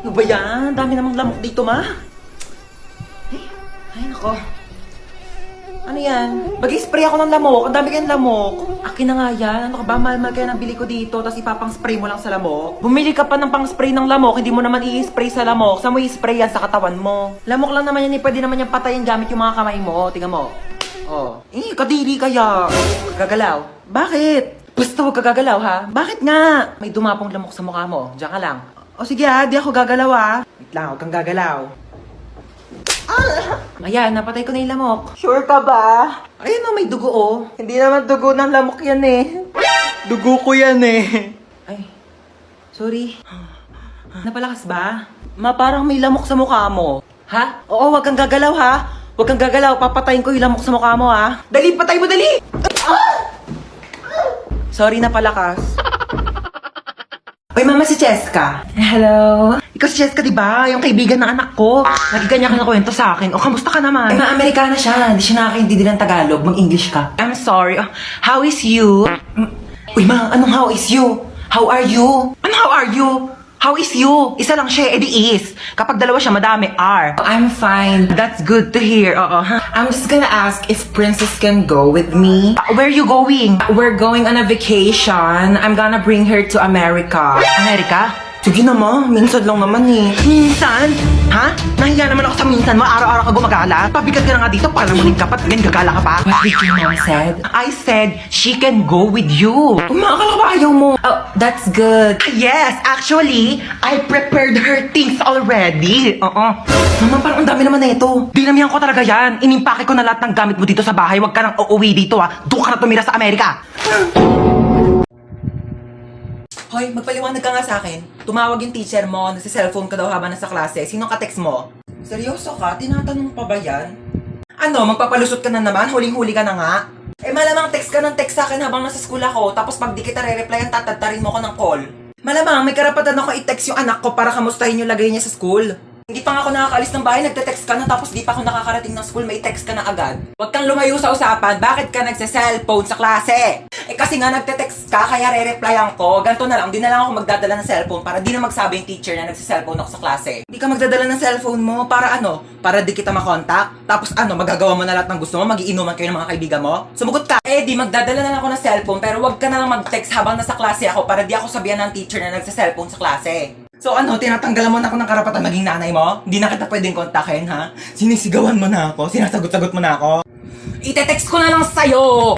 Ano ba yan? Dami namang lamok dito, ma. Ay, nako. Ano yan? Mag-spray ako ng lamok. Ang dami kayong lamok. Akin na nga yan. Ano ka ba? Mahal-mahal kaya nabili ko dito. Tapos ipapang-spray mo lang sa lamok. Bumili ka pa ng pang-spray ng lamok. Hindi mo naman i-spray sa lamok. Saan mo i-spray yan? Sa katawan mo. Lamok lang naman yan. Pwede naman yung patayin gamit yung mga kamay mo. Tingnan mo. Oh. Kadiri kaya. Gagalaw. Bakit? Basta huwag ka gagalaw, ha? Bakit nga? May dumapong lamok sa mukha mo. Diyan ka lang. O sige ha, di ako gagalaw ha. Wait lang, huwag kang gagalaw. Ayan, napatay ko na yung lamok. Sure ka ba? Ayun o, may dugo oh. Hindi naman dugo ng lamok yan eh. Dugo ko yan eh. Ay, sorry. Napalakas ba? Ma, parang may lamok sa mukha mo. Ha? Oo, huwag kang gagalaw ha. Huwag kang gagalaw, papatayin ko yung lamok sa mukha mo ha. Dali, patay mo, dali! Sorry na palakas. Uy, mama, si Cheska. Hello. Ikaw si Cheska, di ba? Yung kaibigan ng anak ko. Lagi kanya ka na kwento sa akin. O, kamusta ka naman? Ay, ma-Amerikana siya. Hindi siya nakakaintindi ng Tagalog. Mang-English ka. I'm sorry. How is you? Uy, ma, anong how is you? How are you? Ano how are you? How is you? Isa lang siya, edi is. Kapag dalawa siya, madami, are. I'm fine. That's good to hear. Oo. I'm just gonna ask if Princess can go with me. Where are you going? We're going on a vacation. I'm gonna bring her to America. America? Sige naman, minsan lang naman eh. Minsan? Ha? Nahiya naman ako sa minsan mo, araw-araw ka gumagala. Pabigat ka na nga dito, para muling ka pa, ganyan gagala ka pa. What did your mom said? I said, she can go with you. Umakala ka ba ayaw mo? Oh, that's good. Yes, actually, I prepared her things already. Mama, parang ang dami naman na ito. Dinamihan ko talaga yan. Inimpake ko na lahat ng gamit mo dito sa bahay. Huwag ka nang uuwi dito ha. Doon ka na tumira sa Amerika. Hoy, magpaliwanag ka nga sa akin. Tumawag yung teacher mo, nagsi-cellphone ka daw habang nasa klase. Sinong ka-text mo? Seryoso ka? Tinatanong pa ba yan? Ano, magpapalusot ka na naman? Huling-huli ka na nga? Eh malamang text ka ng text sa akin habang nasa school ako, tapos pag di kita re-replyan, tatadtarin mo ko ng call. Malamang may karapatan ako i-text yung anak ko para kamustahin yung lagay niya sa school. Hindi pa nga ako nakakaalis ng bahay, nagte-text ka na, tapos di pa ako nakakarating ng school, may text ka na agad. Huwag kang lumayo sa usapan, bakit ka nagse-cellphone sa klase? Eh kasi nga nagte-text ka, kaya re-replyan ko. Ganto na lang, di na lang ako magdadala ng cellphone para di na magsabi yung teacher na nagse-cellphone ako sa klase. Hindi ka magdadala ng cellphone mo, para ano? Para di kita makontak? Tapos ano, magagawa mo na lahat ng gusto mo, magiinuman kayo ng mga kaibigan mo? Sumugot ka! Eh di, magdadala na lang ako ng cellphone, pero wag ka na lang mag-text habang nasa klase ako para di ako sabihan ng teacher na nagse-cellphone sa klase. So ano, tinatanggalan mo na ako ng karapatan maging nanay mo? Hindi na kita pwedeng kontakin, ha? Sinisigawan mo na ako, sinasagot-sagot mo na ako. Ite-text ko na lang sa'yo!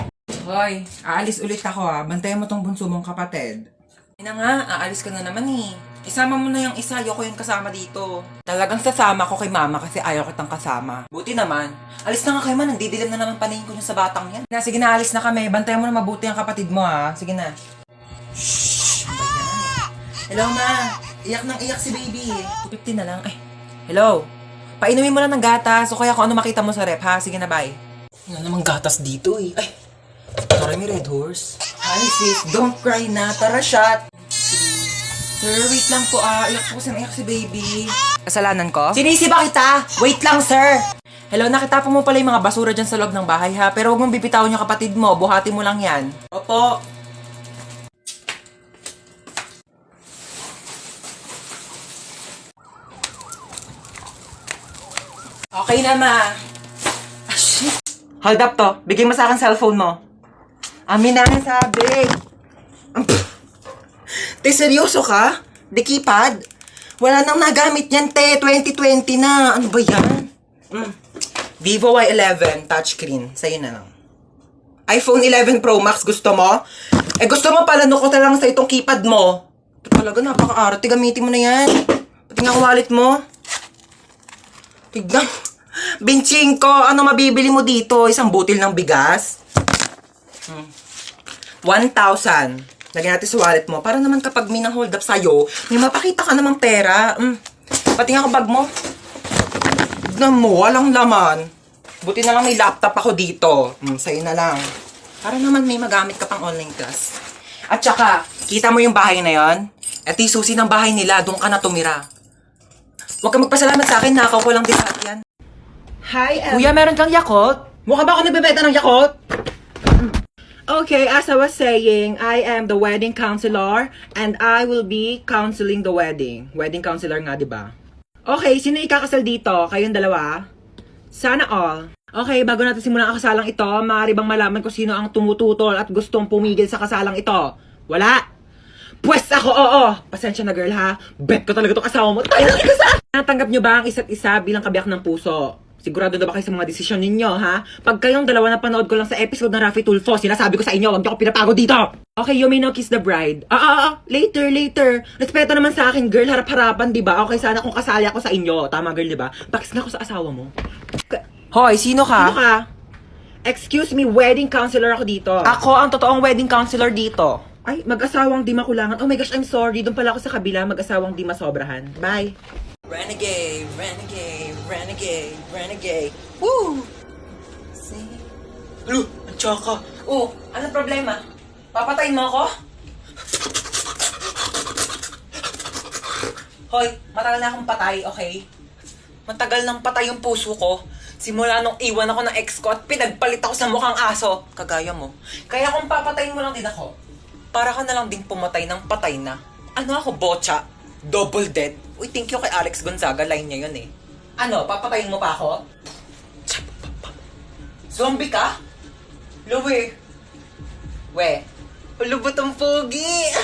Hoy, aalis ulit ako ha. Bantayan mo tong bunso mong kapatid. Ina nga, aalis ka na naman eh. Isama mo na yung isa, ayoko yung kasama dito. Talagang sasama ko kay mama kasi ayaw kitang kasama. Buti naman. Alis na nga kayo man, nandidilim na naman paningin ko yung sa batang yan. Sige na, alis na kami. Bantayan mo na mabuti ang kapatid mo ha. Sige na. Shhh! Hello ma! Iyak nang iyak si baby. 250 na lang. Ay, hello. Painumin mo lang ng gatas o kaya kung ano makita mo sa rep ha. Sige na, bye. Wala namang gatas dito eh. Ay, tara may Red Horse. Hi sis, don't cry na. Tara shot. Sir, wait lang po iyak po kasi naiyak si baby. Kasalanan ko? Sinisi ba kita? Wait lang sir. Hello, nakita po mo pala yung mga basura dyan sa loob ng bahay ha. Pero huwag mong bibitawan yung kapatid mo. Buhati mo lang yan. Opo. Okay na, ma. Ah, shit. Hold up to. Bigay mo sa akin cellphone mo. Amin na ang sabi. Te, seryoso ka? Di keypad? Wala nang nagamit yan, te. 2020 na. Ano ba yan? Vivo Y11 touchscreen. Sa'yo na lang. iPhone 11 Pro Max gusto mo? Eh gusto mo pala ko na lang sa itong keypad mo. Talaga napaka-arte. Gamitin mo na yan. Pati nga wallet mo. Tignan. Binching ko, ano mabibili mo dito? Isang butil ng bigas? 1,000. Lagyan natin sa wallet mo. Para naman kapag may nang-hold up sa'yo, may mapakita ka namang pera. Pati nga bag mo. Tignan mo, walang laman. Buti na lang may laptop ako dito. Sa'yo na lang. Para naman may magamit ka pang online class. At saka, kita mo yung bahay na yon? At yung susi ng bahay nila, doon ka na tumira. Huwag ka magpasalamat sa akin, nakaw ko lang din lahat yan. Hi, Kuya, meron kang Yakult? Mukha ba ako nagbebenta ng Yakult? Okay, as I was saying, I am the wedding counselor and I will be counseling the wedding. Wedding counselor nga, di ba? Okay, sino ikakasal dito? Kayong dalawa? Sana all. Okay, bago natin simulan ang kasalang ito, maaari bang malaman ko sino ang tumututol at gustong pumigil sa kasalang ito? Wala! Pwes ako, oo! Pasensya na girl ha, bet ko talaga itong asawa mo. Tayo lang ikasal! Natanggap nyo ba ang isa't isa bilang kabiyak ng puso? Sigurado na ba kayo sa mga desisyon ninyo, ha? Pag kayong dalawa na panood ko lang sa episode ng Raffy Tulfo, sinasabi ko sa inyo, huwag niyo ako pinapagod dito! Okay, you may now kiss the bride. Later. Respeto naman sa akin, girl, harap-harapan, di ba? Okay, sana kung kasali ako sa inyo. Tama, girl, di ba? Pakis nga ako sa asawa mo. Hoy, sino ka? Sino ka? Excuse me, wedding counselor ako dito. Ako ang totoong wedding counselor dito. Ay, mag-asawang di makulangan. Oh my gosh, I'm sorry. Doon pala ako sa kabila, mag-asawang di masobrahan. Bye. Renegade. Woo! See? Lu, ang tsaka. Oh, anong problema? Papatayin mo ako? Hoy, matagal na akong patay, okay? Matagal nang patay yung puso ko. Simula nung iwan ako ng ex ko at pinagpalit ako sa mukhang aso. Kagaya mo. Kaya kung papatayin mo lang din ako, para ka na lang ding pumatay ng patay na. Ano ako, bocha? Double dead? Uy, thank you kay Alex Gonzaga. Line niya yun eh. Ano, papatayin mo pa ako? Zombie ka? Luwi. We. Ulubot ang pogi.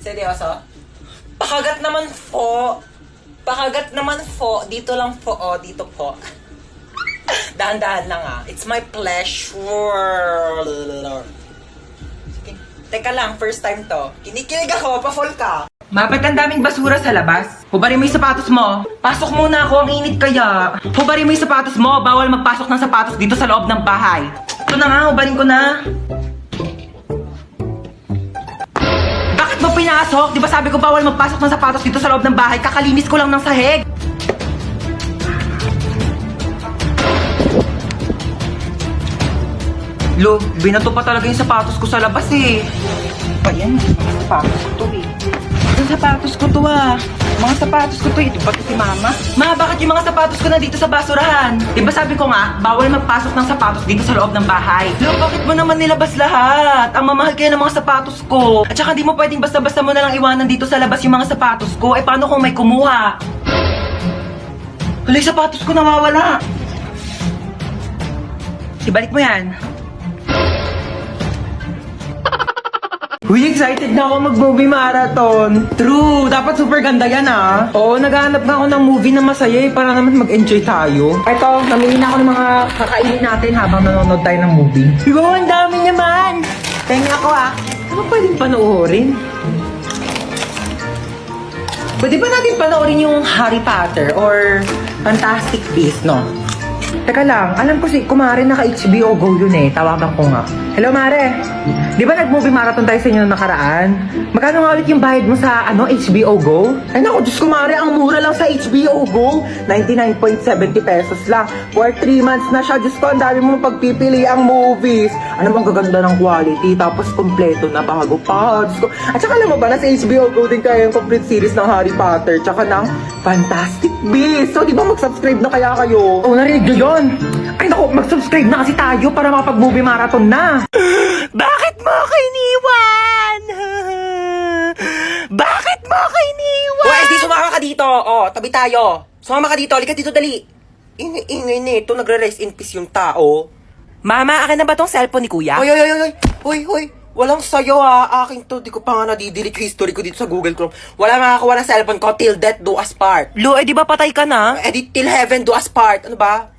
Seryoso? Pakagat naman po. Dito lang po, oh. Dito po. Dahan-dahan lang ah. It's my pleasure. Sige. Teka lang, first time to. Kinikilig ako, pa-fall ka. Mapet ang daming basura sa labas. Hubarin mo yung sapatos mo. Pasok muna ako, ang init kaya. Hubarin mo yung sapatos mo. Bawal magpasok ng sapatos dito sa loob ng bahay. Ito na nga, hubarin ko na. Bakit mo pinasok? Di ba sabi ko bawal magpasok ng sapatos dito sa loob ng bahay? Kakalinis ko lang ng sahig. Lo, binato pa talaga yung sapatos ko sa labas eh. Pa yan, yung sapatos ko to eh. Yung sapatos ko to ah. Mga sapatos ko to eh. Di ba to si mama? Ma, bakit yung mga sapatos ko na dito sa basurahan? Di ba sabi ko nga, bawal magpasok ng sapatos dito sa loob ng bahay. Lo, bakit mo naman nilabas lahat? Ang mamahal kaya ng mga sapatos ko. At saka di mo pwedeng basta-basta mo na lang iwanan dito sa labas yung mga sapatos ko. Eh paano kung may kumuha? Hala, yung sapatos ko nawawala. Ibalik mo yan. Uy, excited na ako mag-movie marathon. True, dapat super ganda yan ah. Oo, naghahanap nga ako ng movie na masaya eh, para naman mag-enjoy tayo. Ito, namili na ako ng mga kakainin natin habang nanonood tayo ng movie. Wow, ang dami naman! Tenga ako ah. Ano pwedeng panoorin? Pwede ba natin panoorin yung Harry Potter or Fantastic Beasts, no? Teka lang, alam ko si Kumare naka-HBO Go yun eh. Tawagan ko nga. Hello, Mare. Di ba nag-movie marathon tayo sa inyo nakaraan? Magkano nga ulit yung bayad mo sa HBO Go? Ay naku, Diyos Kumare, ang mura lang sa HBO Go. 99.70 pesos lang. For 3 months na siya. Diyos ko, ang dami mong pagpipili ang movies. Ano bang gaganda ng quality? Tapos kompleto na bago pa. Diyos ko. At saka alam mo ba, nasa HBO Go din kayo yung complete series ng Harry Potter. Tsaka ng Fantastic Beasts. So, di ba mag-subscribe na kaya kayo? Oh, narinig nyo yun? Ay naku, mag-subscribe na kasi tayo para makapag-movie marathon na. Bakit mo ako iniwan? Bakit mo ako iniwan? O, SD, sumama ka dito. O, tabi tayo. Sumama ka dito. Halika dito, dali. Ingay nito, nagre-rest in peace yung tao. Mama, akin na ba tong cellphone ni kuya? Hoy. Walang sayo ha. Akin to. Di ko pa nga nadidelete yung history ko dito sa Google Chrome. Wala makakuha ng cellphone ko till death do us part. Lo, di ba patay ka na? Till heaven do us part. Ano ba?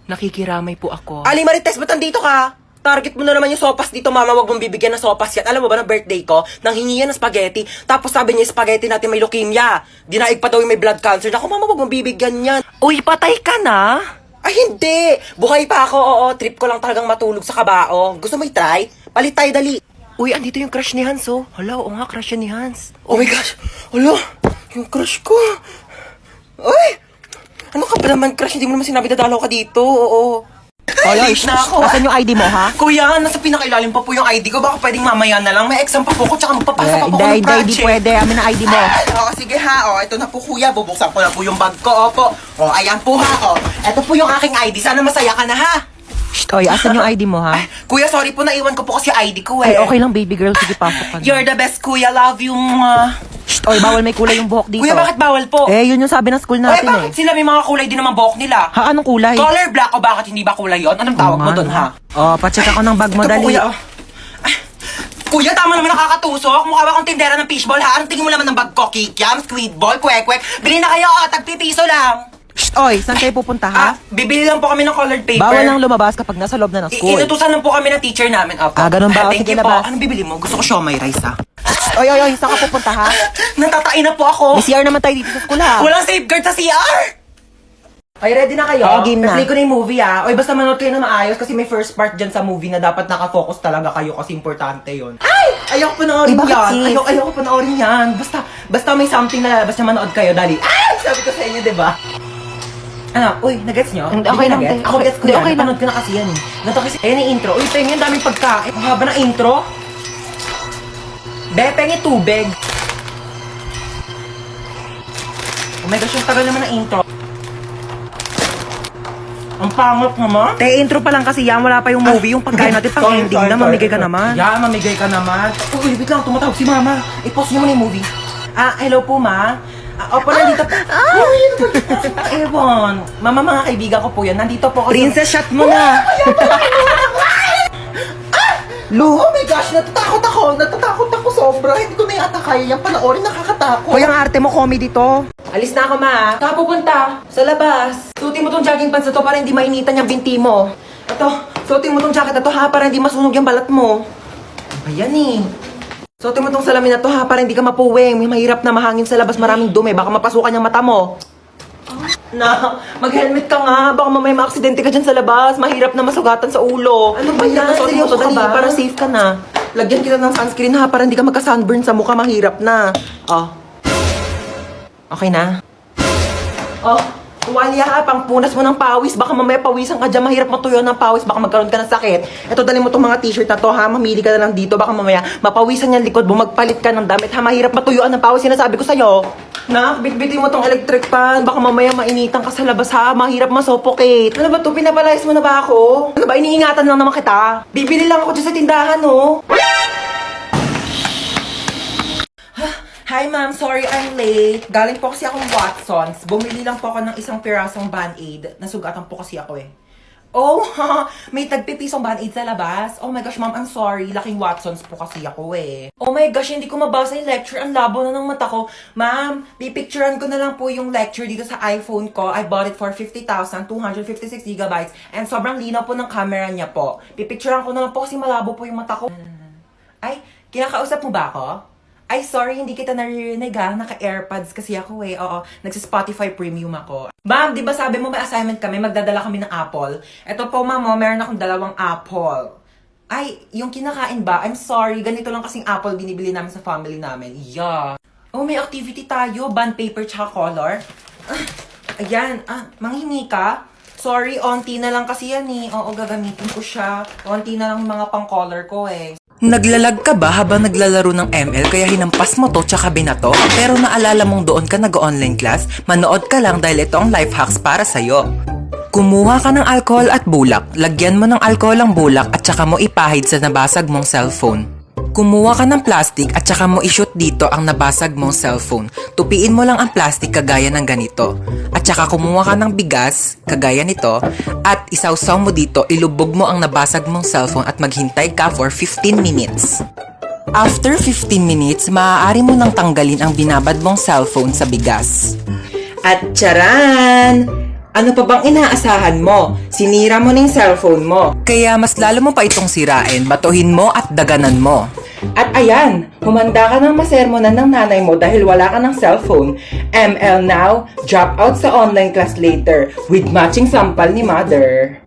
Nakikiramay po ako. Ali Marites, ba't nandito ka? Target mo na naman yung sopas dito, mama. Wag mong bibigyan ng sopas yan. Alam mo ba na birthday ko? Nang hingi yan ng spaghetti. Tapos sabi niya, spaghetti natin may leukemia. Dinaig pa daw yung may blood cancer. Naku, mama, wag mong bibigyan yan. Uy, patay ka na? Ay, hindi. Buhay pa ako, oo. Trip ko lang talagang matulog sa kabao. Gusto mo i-try? Palit tayo, dali. Uy, andito yung crush ni Hans, oh. Hala, oo nga, crush yan ni Hans. Oh my gosh. Hala, yung crush ko. Uy! Ano ka ba naman, crush? Hindi mo naman sinabi dadalaw ka dito, oo. Late na ako. Asan yung ID mo, ha? Kuya, nasa pinakailalim pa po yung ID ko. Baka pwedeng mamaya na lang. May exam pa po ko, tsaka magpapasa pa po ko ng project. Hindi pwede. Amin ang ID mo. Oo, sige ha. O, ito na po kuya. Bubuksan ko na po yung bag ko. Opo. O, ayan po ha. O, ito po yung aking ID. Sana masaya ka na ha. Shh, Oy, asan yung ID mo, ha? Kuya, sorry po, naiwan ko po kasi ID ko Ay, okay lang, baby girl. Sige, pasok ka na. You're the best, kuya. Love you. Shh, oy, bawal may kulay yung buhok dito. Kuya, bakit bawal po? Eh, yun yung sabi ng school natin, bakit sila may mga kulay din naman buhok nila? Ha, anong kulay? Color black o bakit hindi ba kulay yon? Anong tawag mo Man, doon, ha? Oh, pacheck ako ng bag mo, Ito po, dali. kuya, oh. Ay, kuya, tama naman nakakatusok. Mukha ba akong tindera ng fishball, ha? Anong tingin mo naman ng bag ko? Kikiam, squid ball, kwek-kwek. Bili na kayo, tagpipiso lang. Shh, oy, saan kayo pupunta, ha? Bibili lang po kami ng colored paper. Bawal lang lumabas kapag nasa loob na ng school. Inutusan lang po kami ng teacher namin. Opo. Ganun ba? Thank Sige, you po. labas. Anong bibili mo? Gusto ko siomay rice, ha? Oy, saan ka pupunta, ha? Natatain na po ako. May CR naman tayo dito sa school, ha? Walang safeguard sa CR! Ay, ready na kayo? Oo, game na. Play ko na yung movie, ah. Oy, basta manood kayo na maayos kasi may first part dyan sa movie na dapat nakafocus talaga kayo kasi importante yon. Ay! Ayoko panoorin bakit, yan. sis? Ayoko panoorin yan. Basta may something na lalabas na manood kayo, dali. Ay! Sabi ko sa inyo, di ba? Ano? Uy, nagets nyo? Hindi, Di okay ba lang, nagets? te. Ako gets ko Hindi, yan. okay lang. Napanood ko na kasi yan, eh. Ganito kasi, ayun yung intro. Uy, pengen, daming pagkain. Ang haba ng intro. Be, pengen tubig. Oh my gosh, yung tagal naman ng intro. Ang pangit naman. Te, intro pa lang kasi yan. Wala pa yung movie. Yung pagkain natin pang ending na. Mamigay ka naman. Yeah, mamigay ka naman. Uy, wait lang, tumatawag si mama. I-pause niyo muna yung movie. Hello po, ma. Opo, nandito po. Uy, Ewan. Mama, mga kaibigan ko po yan. Nandito po ako. Princess, shot mo na. Lu, oh my gosh, natatakot ako sobra. Hindi ko na yata kaya yung panoorin, nakakatakot. Hoy, ang arte mo, comedy to. Alis na ako, ma. Saan ka pupunta? Sa labas. Suotin mo tong jogging pants na to para hindi mainitan yung binti mo. Ito, suotin mo tong jacket na to ha, para hindi masunog yung balat mo. Ayan eh. Suotin mo tong salamin na to ha, para hindi ka mapuwing. May mahirap na mahangin sa labas, maraming dumi. Baka mapasukan yung mata mo. Na, mag-helmet ka nga. Baka mamaya ma-aksidente ka dyan sa labas. Mahirap na masugatan sa ulo. Ano ba yan? Seryoso ka ba? Para safe ka na. Lagyan kita ng sunscreen ha, para hindi ka magka-sunburn sa mukha. Mahirap na. Oh. Okay na? Oh, tuwalya ha, pang punas mo ng pawis. Baka mamaya pawisan ka dyan, mahirap matuyo ng pawis. Baka magkaroon ka ng sakit. Ito, dali mo tong mga t-shirt na to ha. Mamili ka na lang dito. Baka mamaya mapawisan yung likod mo. Magpalit ka ng damit ha. Mahirap matuyuan ng pawis. Sinasabi ko sa'yo. Na, bitbitin mo tong electric fan. Baka mamaya mainitan ka sa labas ha. Mahirap ma-suffocate. Ano ba to? Pinapalayas mo na ba ako? Ano ba? Iniingatan lang naman kita. Bibili lang ako dyan sa tindahan, no? Hi ma'am, sorry I'm late. Galing po kasi akong Watsons. Bumili lang po ako ng isang pirasong Band-Aid. Nasugatan po kasi ako eh. Oh, may tagpipisong Band-Aid sa labas. Oh my gosh, ma'am, I'm sorry. Laking Watsons po kasi ako eh. Oh my gosh, hindi ko mabasa yung lecture. Ang labo na ng mata ko. Ma'am, pipicturean ko na lang po yung lecture dito sa iPhone ko. I bought it for 50,000, 256 gigabytes. And sobrang linaw po ng camera niya po. Pipicturean ko na lang po kasi malabo po yung mata ko. Ay, kinakausap mo ba ako? Ay, sorry, hindi kita naririnig ha. Naka-AirPods kasi ako eh. Oo, nagsa-Spotify Premium ako. Ma'am, di ba sabi mo may assignment kami, magdadala kami ng apple? Ito po, ma'am, meron akong 2 apple. Ay, yung kinakain ba? I'm sorry, ganito lang kasing apple binibili namin sa family namin. Yeah. Oh, may activity tayo. Bond paper tsaka color. Ayan, manghingi ka? Sorry, onti na lang kasi yan eh. Oo, gagamitin ko siya. Onti na lang yung mga pang-color ko eh. Naglalag ka ba habang naglalaro ng ML kaya hinampas mo to tsaka binato? Pero naalala mong doon ka nag-online class? Manood ka lang dahil ito ang life hacks para sa'yo. Kumuha ka ng alcohol at bulak, lagyan mo ng alcohol ang bulak at tsaka mo ipahid sa nabasag mong cellphone. Kumuha ka ng plastic at tsaka mo i-shoot dito ang nabasag mong cellphone. Tupiin mo lang ang plastic kagaya ng ganito. At tsaka kumuha ka ng bigas, kagaya nito, at isawsaw mo dito, ilubog mo ang nabasag mong cellphone at maghintay ka for 15 minutes. After 15 minutes, maaari mo nang tanggalin ang binabad mong cellphone sa bigas. At tsaran! Ano pa bang inaasahan mo? Sinira mo na yung cellphone mo. Kaya mas lalo mo pa itong sirain, batuhin mo at daganan mo. At ayan, humanda ka ng masermonan ng nanay mo dahil wala ka ng cellphone. ML now, drop out sa online class later with matching sampal ni mother.